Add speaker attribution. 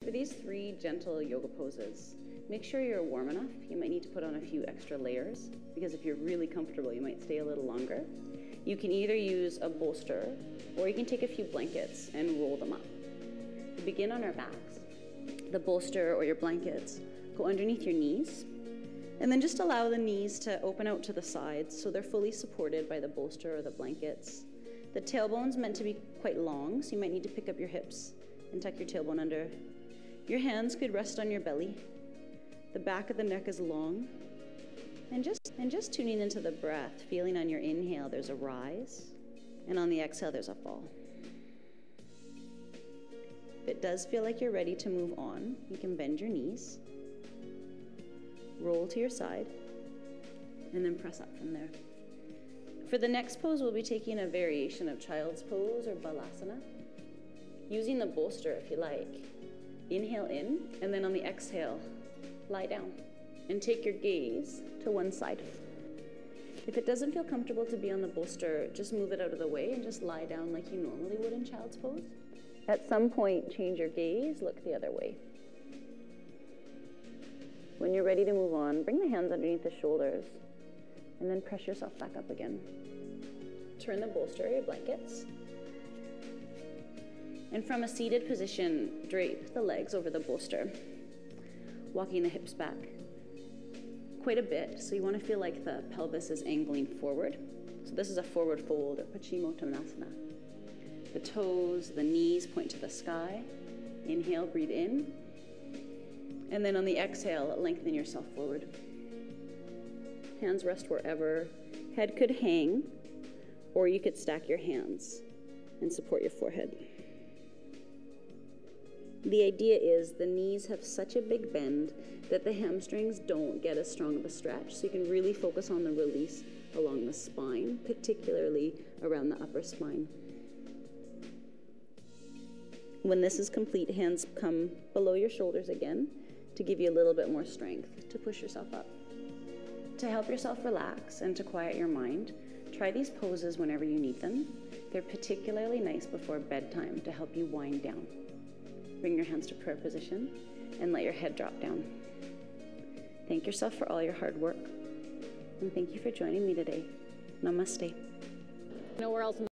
Speaker 1: For these 3 gentle yoga poses, make sure you're warm enough. You might need to put on a few extra layers because if you're really comfortable, you might stay a little longer. You can either use a bolster or you can take a few blankets and roll them up. We begin on our backs. The bolster or your blankets go underneath your knees, and then just allow the knees to open out to the sides so they're fully supported by the bolster or the blankets. The tailbone's meant to be quite long, so you might need to pick up your hips and tuck your tailbone under. Your hands could rest on your belly. The back of the neck is long. And just tuning into the breath, feeling on your inhale there's a rise, and on the exhale there's a fall. If it does feel like you're ready to move on, you can bend your knees, roll to your side, and then press up from there. For the next pose, we'll be taking a variation of child's pose or balasana, using the bolster if you like. Inhale in, and then on the exhale, lie down and take your gaze to one side. If it doesn't feel comfortable to be on the bolster, just move it out of the way and just lie down like you normally would in child's pose. At some point, change your gaze, look the other way. When you're ready to move on, bring the hands underneath the shoulders and then press yourself back up again. Turn the bolster, your blankets. And from a seated position, drape the legs over the bolster, walking the hips back quite a bit. So you want to feel like the pelvis is angling forward. So this is a forward fold or Paschimottanasana. The toes, the knees point to the sky. Inhale, breathe in. And then on the exhale, lengthen yourself forward. Hands rest wherever. Head could hang, or you could stack your hands and support your forehead. The idea is the knees have such a big bend that the hamstrings don't get as strong of a stretch, so you can really focus on the release along the spine, particularly around the upper spine. When this is complete, hands come below your shoulders again to give you a little bit more strength to push yourself up. To help yourself relax and to quiet your mind, try these poses whenever you need them. They're particularly nice before bedtime to help you wind down. Bring your hands to prayer position and let your head drop down. Thank yourself for all your hard work. And thank you for joining me today. Namaste.
Speaker 2: Nowhere else